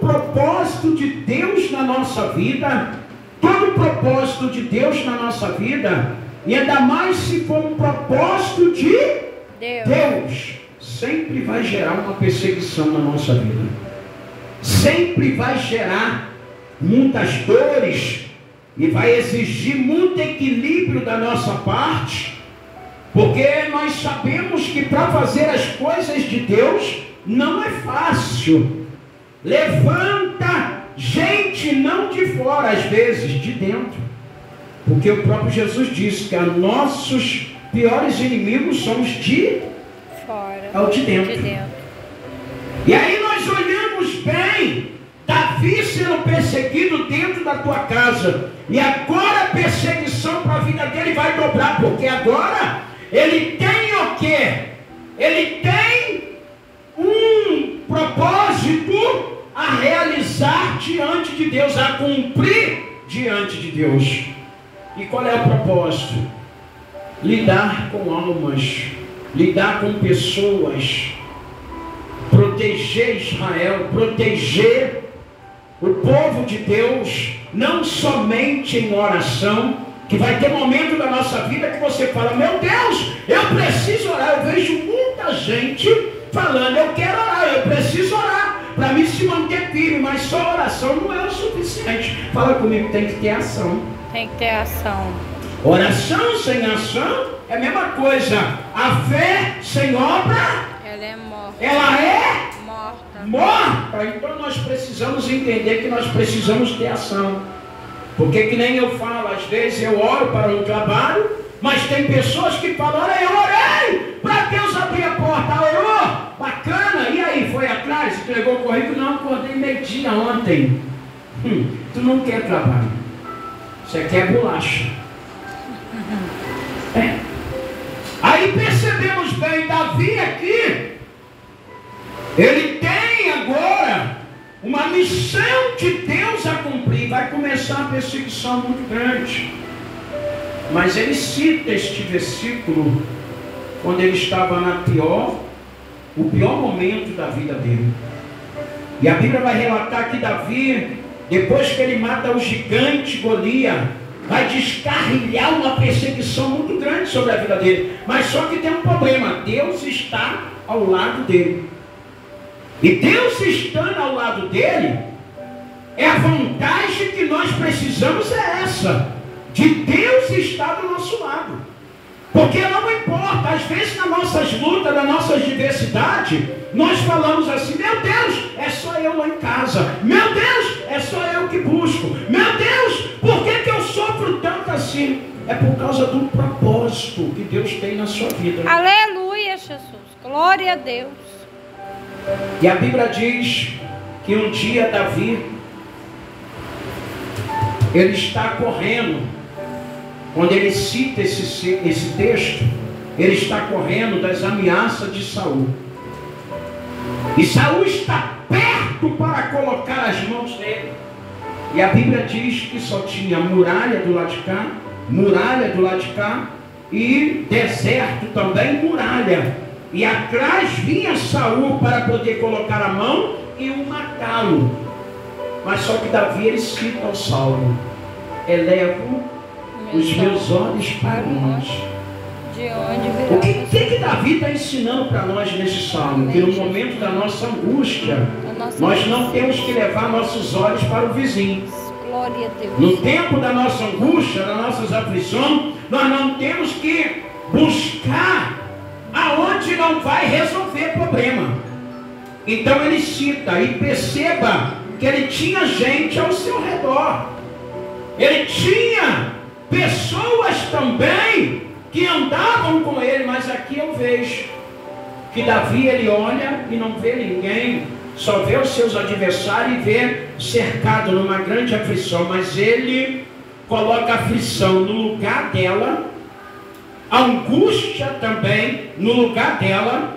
propósito de Deus na nossa vida, todo propósito de Deus na nossa vida, e ainda mais se for um propósito de Deus, sempre vai gerar uma perseguição na nossa vida, sempre vai gerar muitas dores, e vai exigir muito equilíbrio da nossa parte, porque nós sabemos que para fazer as coisas de Deus não é fácil. Levanta gente não de fora, às vezes de dentro, porque o próprio Jesus disse que os nossos piores inimigos são os de fora, é o de dentro. E aí nós olhamos bem Davi sendo perseguido dentro da tua casa, e agora a perseguição para a vida dele vai dobrar, porque agora ele tem o quê? Ele tem um propósito a realizar diante de Deus, a cumprir diante de Deus. E qual é o propósito? Lidar com almas, lidar com pessoas, proteger Israel, proteger o povo de Deus, não somente em oração, que vai ter momento da nossa vida que você fala, meu Deus, eu preciso orar. Eu vejo muita gente falando, eu quero orar, eu preciso orar, para mim se manter firme, mas só oração não é o suficiente. Fala comigo, tem que ter ação. Tem que ter ação. Oração sem ação é a mesma coisa. A fé sem obra, ela é morta. Ela é morta. Morta. Então nós precisamos entender que nós precisamos ter ação. Porque que nem eu falo, às vezes eu oro para um trabalho, mas tem pessoas que falam, olha, eu orei para Deus abrir a porta. Orou? Bacana. E aí, foi atrás? Entregou o currículo? Não, acordei meio-dia ontem. Tu não quer trabalho. Você quer bolacha. Aí percebemos bem, Davi aqui, ele tem agora uma missão de Deus a cumprir. Vai começar uma perseguição muito grande. Mas ele cita este versículo quando ele estava o pior momento da vida dele. E a Bíblia vai relatar que Davi, depois que ele mata o gigante Golias, vai descarrilhar uma perseguição muito grande sobre a vida dele. Mas só que tem um problema, Deus está ao lado dele. E Deus estando ao lado dele, é a vantagem que nós precisamos, é essa, de Deus estar do nosso lado. Porque não importa, às vezes nas nossas lutas, nas nossas diversidades, nós falamos assim, meu Deus, é só eu lá em casa, meu Deus, é só eu que busco, meu Deus, por que eu sofro tanto assim? É por causa do propósito que Deus tem na sua vida. Aleluia, Jesus, glória a Deus. E a Bíblia diz que um dia Davi, ele está correndo, quando ele cita esse texto, ele está correndo das ameaças de Saul. E Saul está perto para colocar as mãos nele. E a Bíblia diz que só tinha muralha do lado de cá, muralha do lado de cá, e deserto também, muralha. E atrás vinha Saul para poder colocar a mão e o matá-lo. Mas só que Davi, ele cita ao Saulo, elevo os meus olhos para longe. De onde o que Davi está ensinando para nós nesse salmo? Que no momento da nossa angústia, nós não temos que levar nossos olhos para o vizinho. Glória a Deus. No tempo da nossa angústia, das nossas aflições, nós não temos que buscar aonde não vai resolver problema. Então ele cita, e perceba que ele tinha gente ao seu redor. Ele tinha pessoas também que andavam com ele, mas aqui eu vejo que Davi, ele olha e não vê ninguém, só vê os seus adversários e vê cercado numa grande aflição, mas ele coloca a aflição no lugar dela, a angústia também no lugar dela,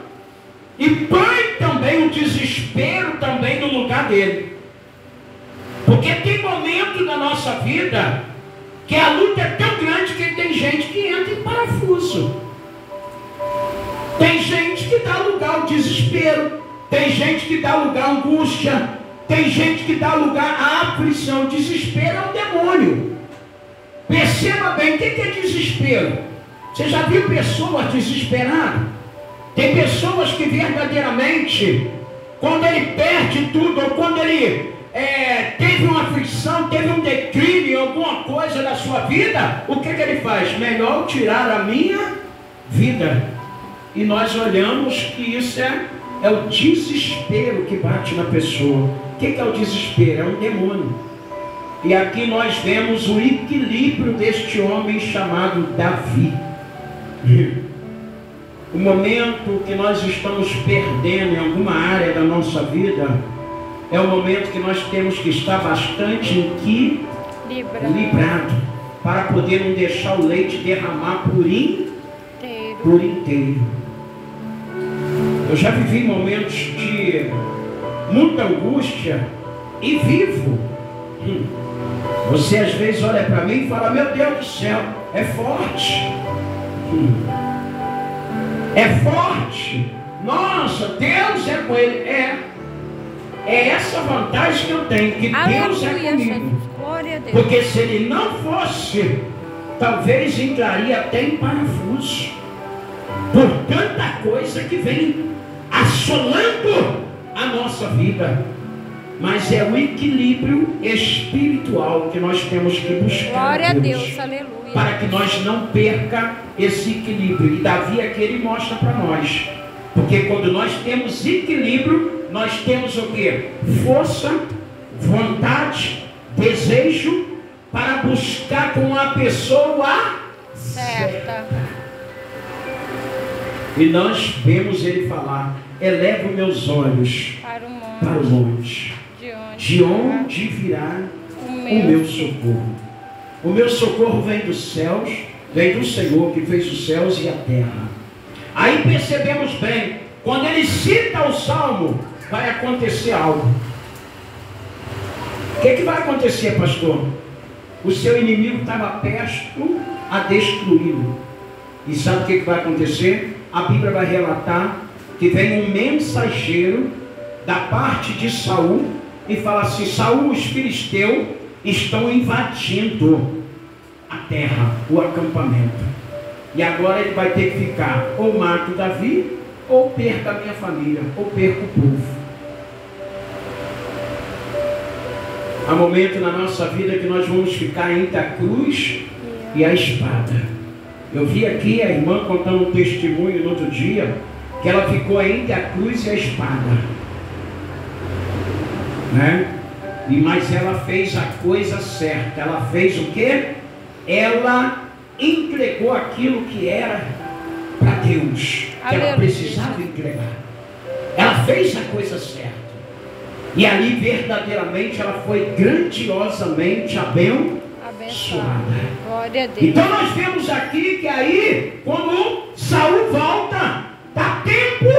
e põe também o desespero também no lugar dele. Porque tem momento na nossa vida que a luta é tão grande que tem gente que entra em parafuso. Tem gente que dá lugar ao desespero. Tem gente que dá lugar à angústia. Tem gente que dá lugar à aflição. Desespero é um demônio. Perceba bem, o que é desespero? Você já viu pessoas desesperadas? Tem pessoas que verdadeiramente, quando ele perde tudo, ou quando ele teve uma aflição, teve um declínio, alguma coisa da sua vida, o que ele faz? Melhor tirar a minha vida. E nós olhamos que isso é o desespero que bate na pessoa. O que é o desespero? É um demônio. E aqui nós vemos o equilíbrio deste homem chamado Davi. O momento que nós estamos perdendo em alguma área da nossa vida é o momento que nós temos que estar bastante equilibrado para poder não deixar o leite derramar por inteiro. Eu já vivi momentos de muita angústia e vivo. Você às vezes olha para mim e fala: meu Deus do céu, é forte. É forte. Nossa, Deus é com ele. É essa vantagem que eu tenho, que Deus é comigo. Porque se ele não fosse, talvez entraria até em parafuso, por tanta coisa que vem assolando a nossa vida. Mas é o equilíbrio espiritual que nós temos que buscar. Glória a Deus, aleluia. Para que nós não perca esse equilíbrio. E Davi aqui ele mostra para nós. Porque quando nós temos equilíbrio, nós temos o que? Força, vontade, desejo para buscar com a pessoa certa. E nós vemos ele falar: elevo meus olhos para o monte. De onde virá o meu socorro? O meu socorro vem dos céus, vem do Senhor que fez os céus e a terra. Aí percebemos bem, quando ele cita o salmo, vai acontecer algo. O que vai acontecer, pastor? O seu inimigo estava perto a destruí-lo. E sabe o que vai acontecer? A Bíblia vai relatar que vem um mensageiro da parte de Saul e fala assim: Saul, os filisteus estão invadindo a terra, o acampamento. E agora ele vai ter que ficar: ou mato Davi, ou perca a minha família, ou perco o povo. Há momento na nossa vida que nós vamos ficar entre a cruz e a espada. Eu vi aqui a irmã contando um testemunho no outro dia, que ela ficou entre a cruz e a espada. Mas ela fez a coisa certa. Ela fez o quê? Ela entregou aquilo que era para Deus, que ela precisava entregar. Ela fez a coisa certa. E ali verdadeiramente ela foi grandiosamente abençoada. Glória a Deus. Então nós vemos aqui que aí, quando Saul volta, dá tempo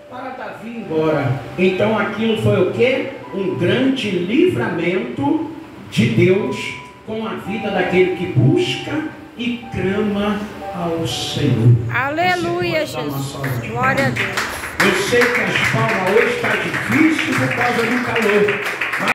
para Davi ir embora. Então aquilo foi o quê? Um grande livramento de Deus com a vida daquele que busca e clama ao Senhor. Aleluia, Jesus. Glória a Deus. Eu sei que as palmas hoje está difícil por causa do calor.